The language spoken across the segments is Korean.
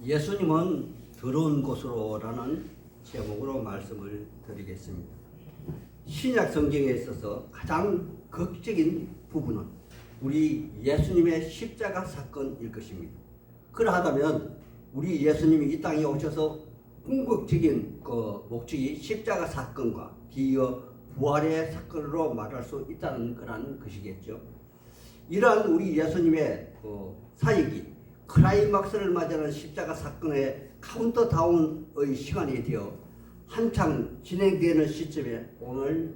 예수님은 더러운 곳으로라는 제목으로 말씀을 드리겠습니다. 신약 성경에 있어서 가장 극적인 부분은 우리 예수님의 십자가 사건일 것입니다. 그러하다면 우리 예수님이 이 땅에 오셔서 궁극적인 목적이 십자가 사건과 뒤이어 부활의 사건으로 말할 수 있다는 그런 것이겠죠. 이러한 우리 예수님의 사역이 클라이막스를 맞이하는 십자가 사건의 카운터다운의 시간이 되어 한창 진행되는 시점에 오늘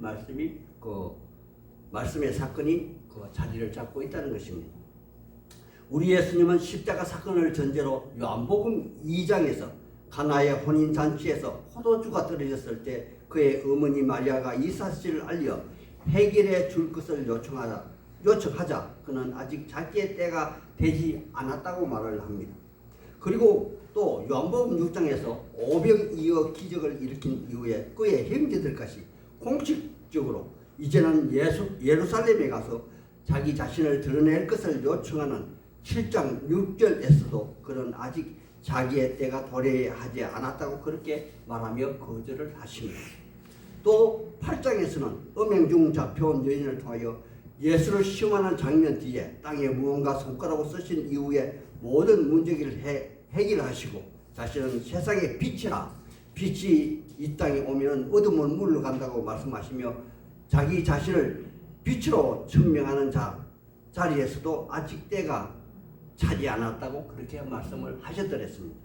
말씀의 사건이 자리를 잡고 있다는 것입니다. 우리 예수님은 십자가 사건을 전제로 요한복음 2장에서 가나의 혼인잔치에서 포도주가 떨어졌을 때 그의 어머니 마리아가 이 사실을 알려 해결해 줄 것을 요청하자 그는 아직 자기의 때가 되지 않았다고 말을 합니다. 그리고 또 요한복음 6장에서 오병이어 기적을 일으킨 이후에 그의 형제들까지 공식적으로 이제는 예루살렘에 가서 자기 자신을 드러낼 것을 요청하는 7장 6절에서도 그는 아직 자기의 때가 도래하지 않았다고 그렇게 말하며 거절을 하십니다. 또 8장에서는 음행 중 잡혀온 여인을 통하여 예수를 시험하는 장면 뒤에 땅에 무언가 손가락으로 쓰신 이후에 모든 문제를 해결하시고 자신은 세상의 빛이라 빛이 이 땅에 오면 어둠을 물러간다고 말씀하시며 자기 자신을 빛으로 증명하는 자리에서도 아직 때가 차지 않았다고 그렇게 말씀을 하셨더랬습니다.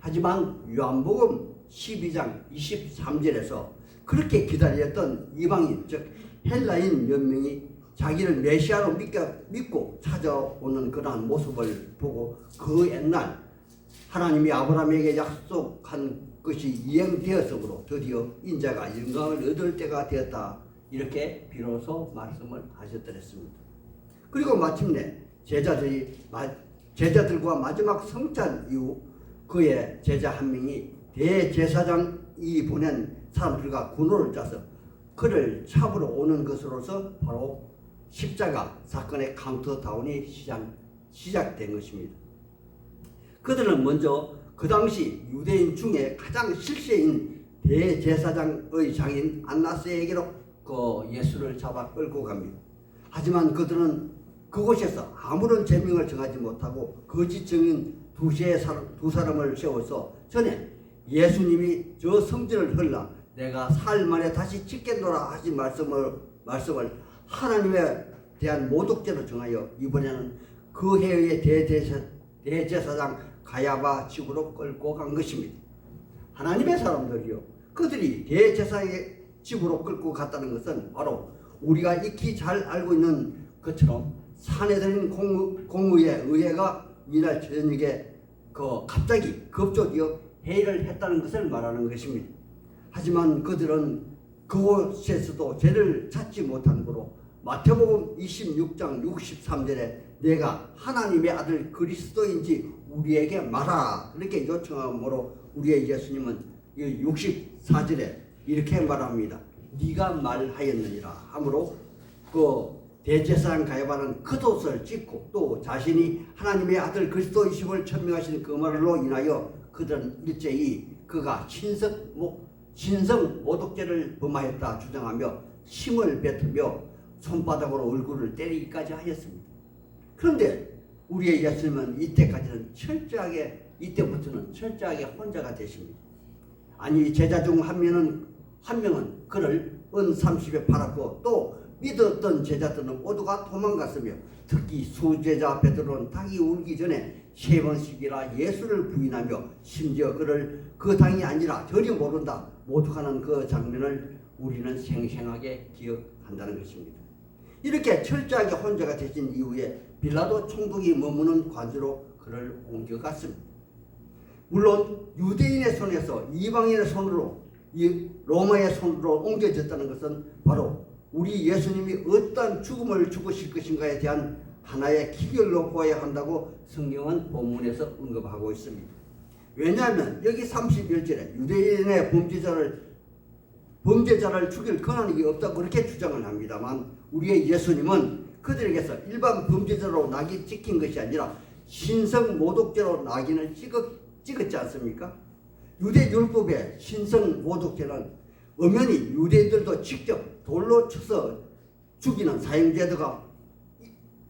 하지만 요한복음 12장 23절에서 그렇게 기다렸던 이방인 즉 헬라인 몇 명이 자기를 메시아로 믿고 찾아오는 그러한 모습을 보고 그 옛날 하나님이 아브라함에게 약속한 것이 이행되었으므로 드디어 인자가 영광을 얻을 때가 되었다 이렇게 비로소 말씀을 하셨더랬습니다. 그리고 마침내 제자들과 마지막 성찬 이후 그의 제자 한 명이 대제사장이 보낸 사람들과 군호를 짜서 그를 잡으러 오는 것으로서 바로 십자가 사건의 카운트다운이 시작된 것입니다. 그들은 먼저 그 당시 유대인 중에 가장 실세인 대제사장의 장인 안나스에게로 예수를 잡아 끌고 갑니다. 하지만 그들은 그곳에서 아무런 제명을 정하지 못하고 거짓 증인 두 사람을 세워서 전에 예수님이 저 성전을 헐라 내가 사흘 만에 다시 짓겠노라 하신 말씀을 하나님에 대한 모독죄로 정하여 이번에는 그 해의 대제사장 가야바 집으로 끌고 간 것입니다. 하나님의 사람들이요 그들이 대제사장의 집으로 끌고 갔다는 것은 바로 우리가 익히 잘 알고 있는 것처럼 사내들인 공의의 의회가 이날 저녁에 갑자기 급조되어 회의를 했다는 것을 말하는 것입니다. 하지만 그들은 그곳에서도 죄를 찾지 못한 거로 마태복음 26장 63절에 내가 하나님의 아들 그리스도인지 우리에게 말하라 이렇게 요청함으로 우리의 예수님은 64절에 이렇게 말합니다. 네가 말하였느니라 하므로 대제사장 가야바는 겉옷을 찢고 또 자신이 하나님의 아들 그리스도이심을 천명하시는 그 말로 인하여 그들은 일제히 그가 신성 모독죄를 범하였다 주장하며 침을 뱉으며 손바닥으로 얼굴을 때리기까지 하였습니다. 그런데 우리의 예수님은 이때부터는 철저하게 혼자가 되십니다. 아니 제자 중 한 명은 그를 은 30에 팔았고 또 믿었던 제자들은 모두가 도망갔으며 특히 수제자 베드로는 닭이 울기 전에 3번씩이나 예수를 부인하며 심지어 그를 그 당이 아니라 전혀 모른다 모독하는 그 장면을 우리는 생생하게 기억한다는 것입니다. 이렇게 철저하게 혼자가 되신 이후에 빌라도 총독이 머무는 관저로 그를 옮겨갔습니다. 물론 유대인의 손에서 이방인의 손으로 로마의 손으로 옮겨졌다는 것은 바로 우리 예수님이 어떤 죽음을 죽으실 것인가에 대한 하나의 기결로 보아야 한다고 성경은 본문에서 언급하고 있습니다. 왜냐하면 여기 31절에 유대인의 범죄자를 죽일 권한이 없다고 그렇게 주장을 합니다만 우리의 예수님은 그들에게서 일반 범죄자로 낙인 찍힌 것이 아니라 신성 모독죄로 낙인을 찍었지 않습니까? 유대 율법의 신성 모독죄는 엄연히 유대인들도 직접 돌로 쳐서 죽이는 사형제도가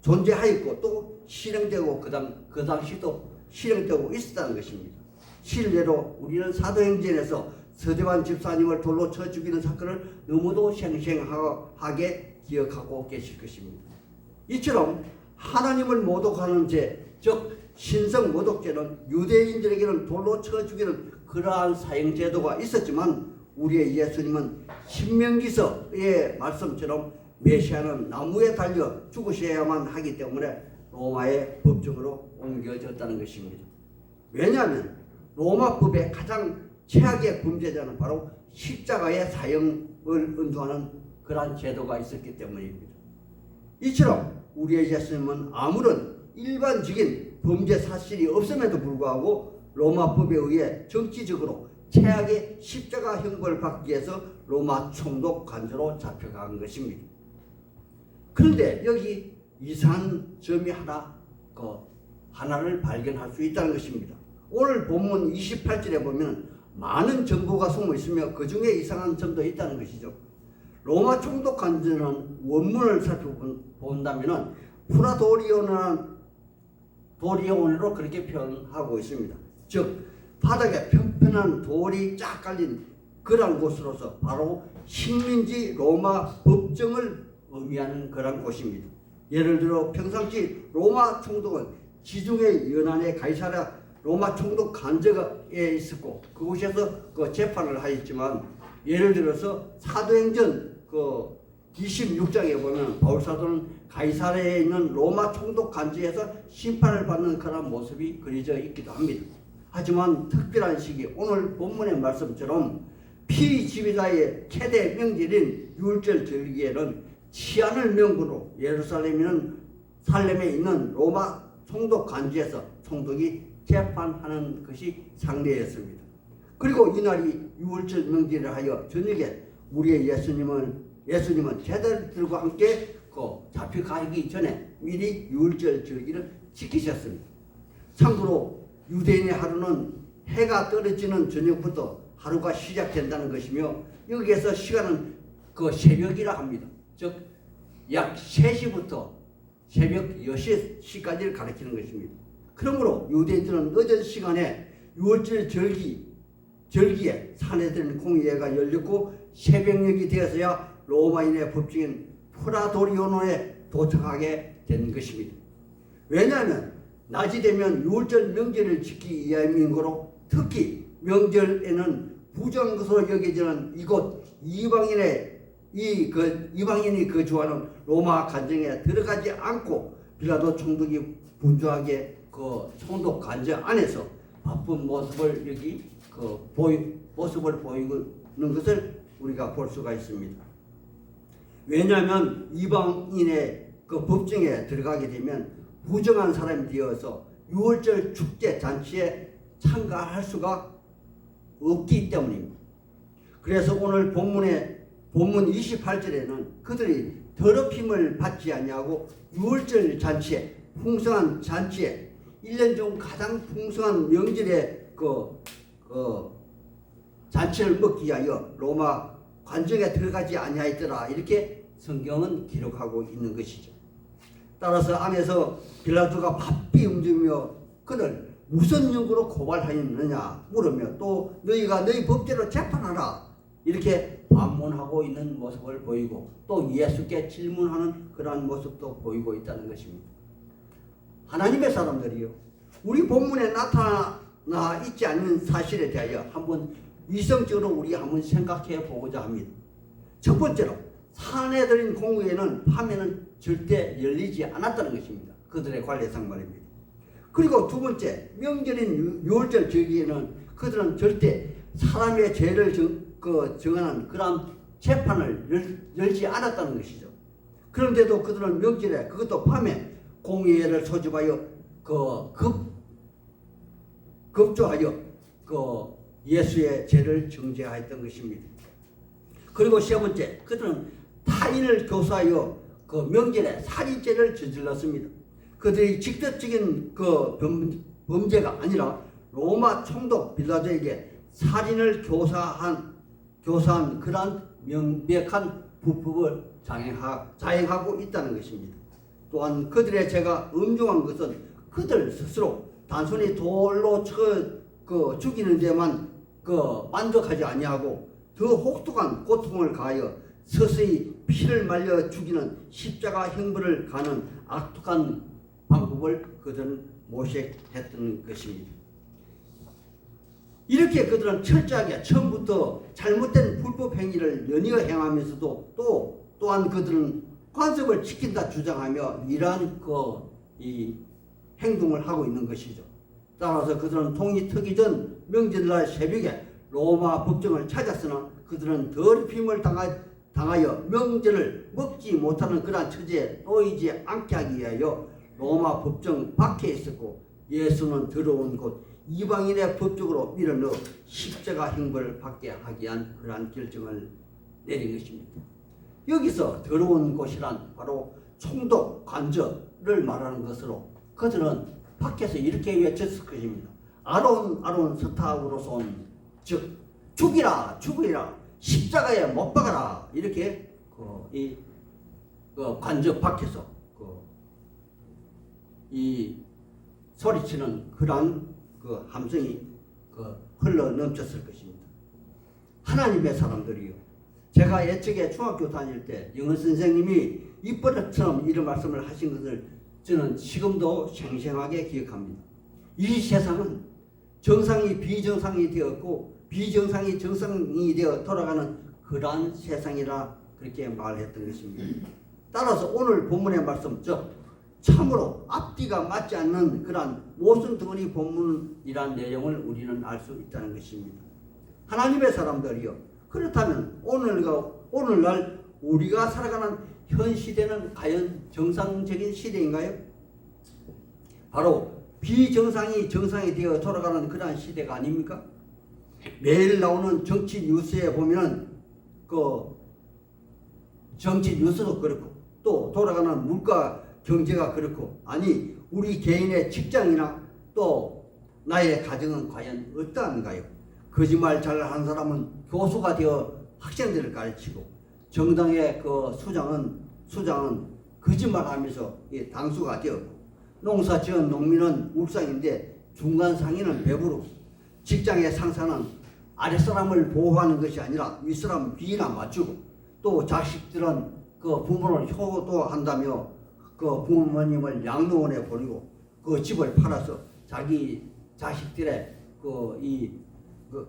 존재하였고 또 실행되고 그 당시도 실행되고 있었다는 것입니다. 실례로 우리는 사도행전에서 서대환 집사님을 돌로 쳐 죽이는 사건을 너무도 생생하게 기억하고 계실 것입니다. 이처럼 하나님을 모독하는 죄, 즉 신성 모독죄는 유대인들에게는 돌로 쳐 죽이는 그러한 사형제도가 있었지만 우리의 예수님은 신명기서의 말씀처럼 메시아는 나무에 달려 죽으셔야만 하기 때문에 로마의 법정으로 옮겨졌다는 것입니다. 왜냐하면 로마법의 가장 최악의 범죄자는 바로 십자가의 사형을 은두하는 그러한 제도가 있었기 때문입니다. 이처럼 우리의 예수님은 아무런 일반적인 범죄 사실이 없음에도 불구하고 로마법에 의해 정치적으로 최악의 십자가 형벌을 받기 위해서 로마 총독 관저로 잡혀간 것입니다. 그런데 여기 이상한 점이 하나를 발견할 수 있다는 것입니다. 오늘 본문 28절에 보면 많은 정보가 숨어 있으며 그 중에 이상한 점도 있다는 것이죠. 로마 총독 관저는 원문을 살펴본다면 도리오네로 그렇게 표현하고 있습니다. 즉 바닥에 평평한 돌이 쫙 깔린 그런 곳으로서 바로 식민지 로마 법정을 의미하는 그런 곳입니다. 예를 들어 평상시 로마 총독은 지중해 연안의 가이사랴 로마 총독 관저에 있었고 그곳에서 그 재판을 하였지만 예를 들어서 사도행전 26장에 보면 바울사도는 가이사랴에 있는 로마 총독 관저에서 심판을 받는 그런 모습이 그려져 있기도 합니다. 하지만 특별한 시기 오늘 본문의 말씀처럼 피지배자의 최대 명절인 유월절 절기에는 치안을 명분으로 살렘에 있는 로마 총독 관저에서 총독이 재판하는 것이 상례였습니다. 그리고 이날이 유월절 명절을 하여 저녁에 우리의 예수님은 제자들과 함께 잡혀가기 전에 미리 유월절 절기를 지키셨습니다. 참고로 유대인의 하루는 해가 떨어지는 저녁부터 하루가 시작된다는 것이며 여기에서 시간은 새벽이라 합니다. 즉 약 3시부터 새벽 6시까지를 가리키는 것입니다. 그러므로 유대인들은 늦은 시간에 유월절 절기에 사내들은 공예가 열렸고 새벽녘이 되어서야 로마인의 법정인 프라도리오노에 도착하게 된 것입니다. 왜냐하면 낮이 되면 유월절 명절을 지키기 위함인 거로 특히 명절에는 부정한 것으로 여겨지는 이곳 이방인이 거주하는 로마 관정에 들어가지 않고 빌라도 총독이 분주하게 총독 관저 안에서 바쁜 모습을 보이는 것을 우리가 볼 수가 있습니다. 왜냐하면 이방인의 법정에 들어가게 되면 부정한 사람이 되어서 유월절 축제 잔치에 참가할 수가 없기 때문입니다. 그래서 오늘 본문 28절에는 그들이 더럽힘을 받지 않냐고 유월절 잔치에 풍성한 잔치에 1년 중 가장 풍성한 명절에 잔치를 먹기 위하여 로마 관정에 들어가지 아니하였더라 이렇게 성경은 기록하고 있는 것이죠. 따라서 안에서 빌라도가 바삐 움직이며 그를 무슨 연구로 고발하였느냐 물으며 또 너희가 너희 법대로 재판하라 이렇게 반문하고 있는 모습을 보이고 또 예수께 질문하는 그러한 모습도 보이고 있다는 것입니다. 하나님의 사람들이요 우리 본문에 나타나 있지 않는 사실에 대하여 한번 이성적으로 우리 한번 생각해 보고자 합니다. 첫 번째로 사내들인 공회는 밤에는 절대 열리지 않았다는 것입니다. 그들의 관례상 말입니다. 그리고 두 번째 명절인 유월절 절기에는 그들은 절대 사람의 죄를 정하는 그런 재판을 열지 않았다는 것이죠. 그런데도 그들은 명절에 그것도 밤에 공회를 소집하여 급조하여 예수의 죄를 정죄하였던 것입니다. 그리고 세 번째 그들은 타인을 교사하여 명절에 살인죄를 저질렀습니다. 그들이 직접적인 범죄가 아니라 로마 총독 빌라도에게 살인을 교사한 그러한 명백한 불법을 자행하고 있다는 것입니다. 또한 그들의 죄가 엄중한 것은 그들 스스로 단순히 돌로 죽이는 데만 만족하지 아니하고 더 혹독한 고통을 가하여 서서히 피를 말려 죽이는 십자가 형벌을 가는 악독한 방법을 그들은 모색했던 것입니다. 이렇게 그들은 철저하게 처음부터 잘못된 불법 행위를 연이어 행하면서도 또한 그들은 관습을 지킨다 주장하며 이러한 이 행동을 하고 있는 것이죠. 따라서 그들은 통이 트기 전 명절날 새벽에 로마 법정을 찾았으나 그들은 더럽힘을 당하여 명절을 먹지 못하는 그러한 처지에 놓이지 않게 하기 위하여 로마 법정 밖에 있었고, 예수는 들어온 곳 이방인의 법적으로 밀어넣어 십자가 형벌을 받게 하기 위한 그러한 결정을 내린 것입니다. 여기서 더러운 곳이란 바로 총독 관저를 말하는 것으로 그들은 밖에서 이렇게 외쳤을 것입니다. 아론 스타우로손, 즉 죽이라 십자가에 못 박아라, 이렇게 이 관저 밖에서 이 소리치는 그러한 함성이 흘러 넘쳤을 것입니다. 하나님의 사람들이요, 제가 예측에 중학교 다닐 때 영어 선생님이 입버릇처럼 이런 말씀을 하신 것을 저는 지금도 생생하게 기억합니다. 이 세상은 정상이 비정상이 되었고 비정상이 정상이 되어 돌아가는 그러한 세상이라 그렇게 말했던 것입니다. 따라서 오늘 본문의 말씀, 참으로 앞뒤가 맞지 않는 그러한 모순덩어리 본문이란 내용을 우리는 알 수 있다는 것입니다. 하나님의 사람들이요, 그렇다면 오늘날 우리가 살아가는 현 시대는 과연 정상적인 시대인가요? 바로 비정상이 정상이 되어 돌아가는 그러한 시대가 아닙니까? 매일 나오는 정치 뉴스에 보면 정치 뉴스도 그렇고 또 돌아가는 물가 경제가 그렇고, 아니 우리 개인의 직장이나 또 나의 가정은 과연 어떠한가요? 거짓말 잘하는 사람은 교수가 되어 학생들을 가르치고, 정당의 수장은 거짓말하면서 당수가 되었고, 농사 지은 농민은 울상인데 중간 상인은 배부르고, 직장의 상사는 아랫사람을 보호하는 것이 아니라 윗사람 비위나 맞추고, 또 자식들은 부모를 효도한다며 부모님을 양로원에 보내고 집을 팔아서 자기 자식들의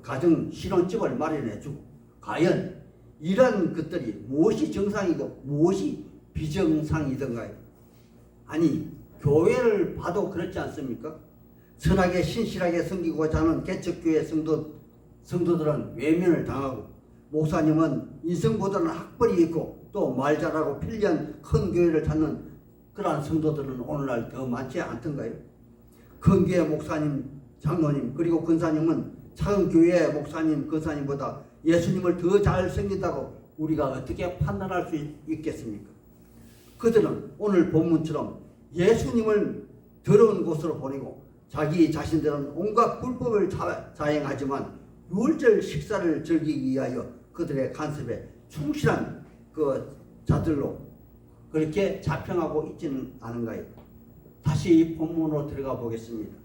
가정 신혼집을 마련해주고, 과연 이런 것들이 무엇이 정상이고 무엇이 비정상이던가요? 아니 교회를 봐도 그렇지 않습니까? 선하게 신실하게 섬기고자 하는 개척교회 성도들은 외면을 당하고, 목사님은 인성보다는 학벌이 있고 또 말 잘하고 필리한 큰 교회를 찾는 그러한 성도들은 오늘날 더 많지 않던가요? 큰 교회 목사님, 장로님, 그리고 권사님은 작은 교회 목사님, 권사님보다 예수님을 더 잘 섬긴다고 우리가 어떻게 판단할 수 있겠습니까? 그들은 오늘 본문처럼 예수님을 더러운 곳으로 보내고 자기 자신들은 온갖 불법을 자행하지만 유월절 식사를 즐기기 위하여 그들의 간섭에 충실한 자들로 그렇게 자평하고 있지는 않은가요? 다시 본문으로 들어가 보겠습니다.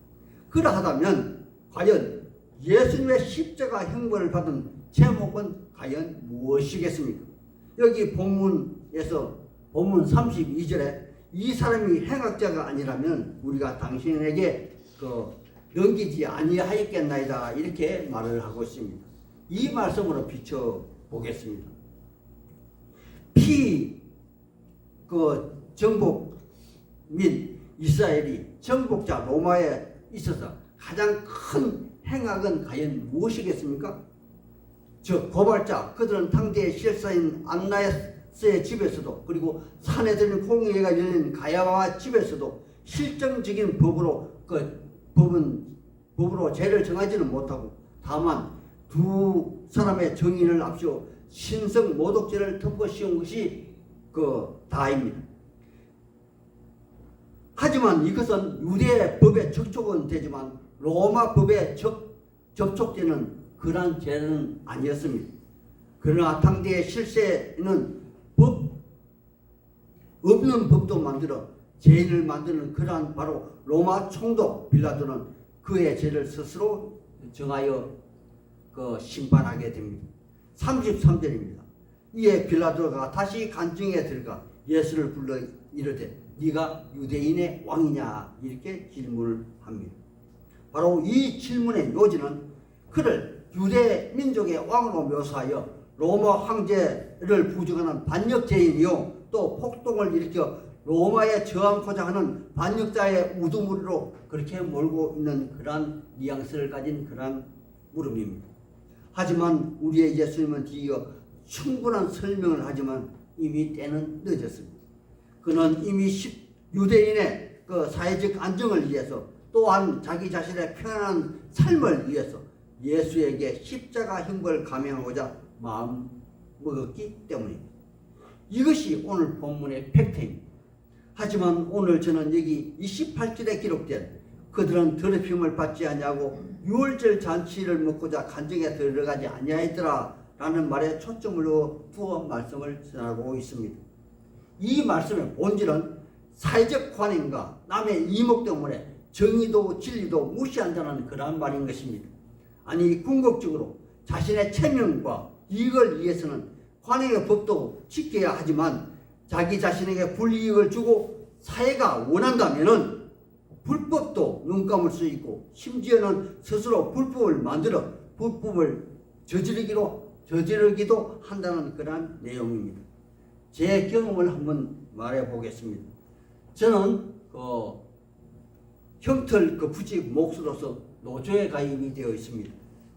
그러하다면 과연 예수님의 십자가 형벌을 받은 제목은 과연 무엇이겠습니까? 여기 본문에서 본문 32절에 이 사람이 행악자가 아니라면 우리가 당신에게 넘기지 아니하였겠나이다, 이렇게 말을 하고 있습니다. 이 말씀으로 비춰보겠습니다. 정복 민 이스라엘이 정복자 로마에 있어서 가장 큰 행악은 과연 무엇이겠습니까? 고발자, 그들은 당대의 실사인 안나스의 집에서도, 그리고 산에 들린 공회가 열린 가야와 집에서도 실정적인 법으로 죄를 정하지는 못하고, 다만 두 사람의 정인을 앞세워 신성 모독죄를 덮어 씌운 것이 다입니다. 하지만 이것은 유대 법에 접촉은 되지만 로마 법에 접촉되는 그러한 죄는 아니었습니다. 그러나 당대의 실세는 없는 법도 만들어 죄인을 만드는 그러한 바로 로마 총독 빌라도는 그의 죄를 스스로 정하여 심판하게 됩니다. 33절입니다. 이에 빌라도가 다시 관중에 들어가 예수를 불러 이르되 네가 유대인의 왕이냐 이렇게 질문을 합니다. 바로 이 질문의 요지는 그를 유대 민족의 왕으로 묘사하여 로마 황제를 부정하는 반역죄인이요 또 폭동을 일으켜 로마에 저항코자 하는 반역자의 우두머리로 그렇게 몰고 있는 그러한 뉘앙스를 가진 그러한 물음입니다. 하지만 우리의 예수님은 뒤이어 충분한 설명을 하지만 이미 때는 늦었습니다. 그는 이미 유대인의 그 사회적 안정을 위해서 또한 자기 자신의 편안한 삶을 위해서 예수에게 십자가 형벌을 감행하고자 마음 먹었기 때문입니다. 이것이 오늘 본문의 팩트입니다. 하지만 오늘 저는 여기 28절에 기록된 그들은 더럽힘을 받지 아니하고 유월절 잔치를 먹고자 간증에 들어가지 아니하였더라 라는 말에 초점을 두어 말씀을 전하고 있습니다. 이 말씀의 본질은 사회적 관행과 남의 이목 때문에 정의도 진리도 무시한다는 그러한 말인 것입니다. 아니 궁극적으로 자신의 체면과 이익을 위해서는 관행의 법도 지켜야 하지만 자기 자신에게 불이익을 주고 사회가 원한다면은 불법도 눈 감을 수 있고 심지어는 스스로 불법을 만들어 불법을 저지르기도 한다는 그러한 내용입니다. 제 경험을 한번 말해 보겠습니다. 저는 형틀 부직 몫으로서 노조에 가입이 되어 있습니다.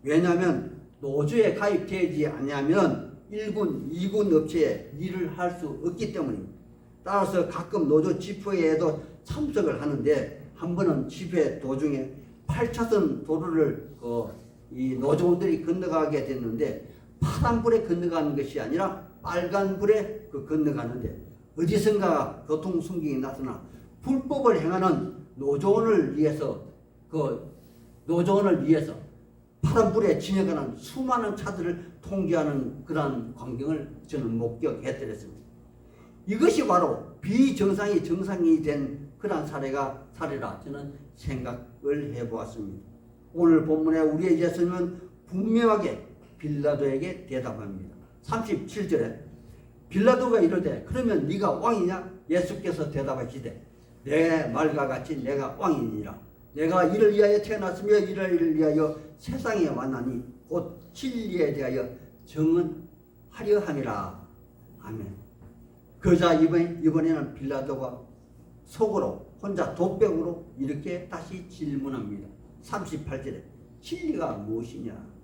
왜냐하면 노조에 가입되지 않으면 1군, 2군 업체에 일을 할 수 없기 때문입니다. 따라서 가끔 노조 집회에도 참석을 하는데 한 번은 집회 도중에 8차선 도로를 이 노조원들이 건너가게 됐는데 파란불에 건너가는 것이 아니라 빨간불에 건너가는데 어디선가 교통순경이 나타나 불법을 행하는 노조원을 위해서 파란불에 지나가는 수많은 차들을 통제하는 그러한 광경을 저는 목격해드렸습니다. 이것이 바로 비정상이 정상이 된 그러한 사례라 저는 생각을 해보았습니다. 오늘 본문에 우리의 예수님은 분명하게 빌라도에게 대답합니다. 37절에 빌라도가 이르되 그러면 네가 왕이냐? 예수께서 대답하시되 내 말과 같이 내가 왕이니라. 내가 이를 위하여 태어났으며 이를 위하여 세상에 왔나니 곧 진리에 대하여 증언하려 함이라. 아멘. 그러자 이번에는 빌라도가 속으로 혼자 독백으로 이렇게 다시 질문합니다. 38절에 진리가 무엇이냐?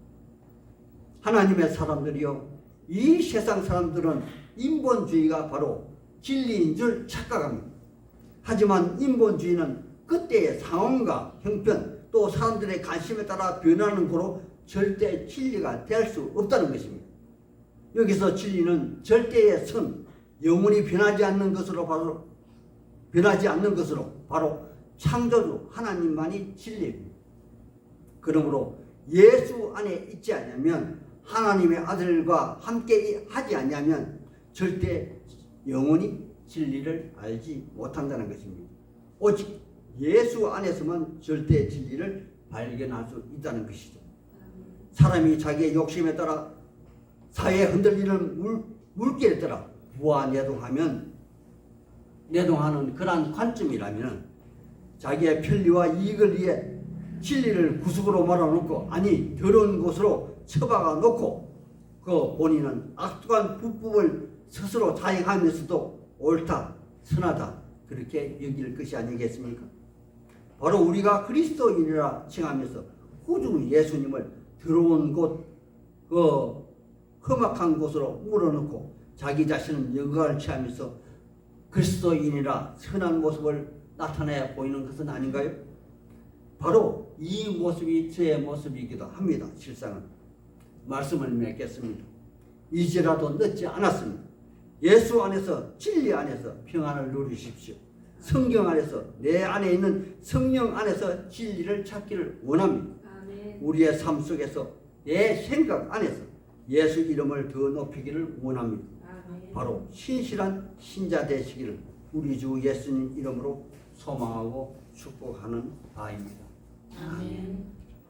하나님의 사람들이요 이 세상 사람들은 인본주의가 바로 진리인 줄 착각합니다. 하지만 인본주의는 그때의 상황과 형편 또 사람들의 관심에 따라 변하는 거로 절대 진리가 될 수 없다는 것입니다. 여기서 진리는 절대의 선, 영원히 변하지 않는 것으로 바로 창조주 하나님만이 진리입니다. 그러므로 예수 안에 있지 않으면 하나님의 아들과 함께 하지 않으면 절대 영원히 진리를 알지 못한다는 것입니다. 오직 예수 안에서만 절대 진리를 발견할 수 있다는 것이죠. 사람이 자기의 욕심에 따라 사회에 흔들리는 물길에 따라 부하내동하는 그러한 관점이라면 자기의 편리와 이익을 위해 진리를 구석으로 말아놓고 아니 더러운 곳으로 처박아 놓고 본인은 악독한 불법을 스스로 자행하면서도 옳다, 선하다 그렇게 여길 것이 아니겠습니까? 바로 우리가 그리스도인이라 칭하면서 호주 예수님을 더러운 곳, 험악한 곳으로 물어넣고 자기 자신은 영광을 취하면서 그리스도인이라 선한 모습을 나타내 보이는 것은 아닌가요? 바로 이 모습이 저의 모습이기도 합니다. 실상은 말씀을 맺겠습니다. 이제라도 늦지 않았습니다. 예수 안에서 진리 안에서 평안을 누리십시오. 성경 안에서 내 안에 있는 성령 안에서 진리를 찾기를 원합니다. 아멘. 우리의 삶 속에서 내 생각 안에서 예수 이름을 더 높이기를 원합니다. 아멘. 바로 신실한 신자 되시기를 우리 주 예수님 이름으로 소망하고 축복하는 바입니다. 아멘.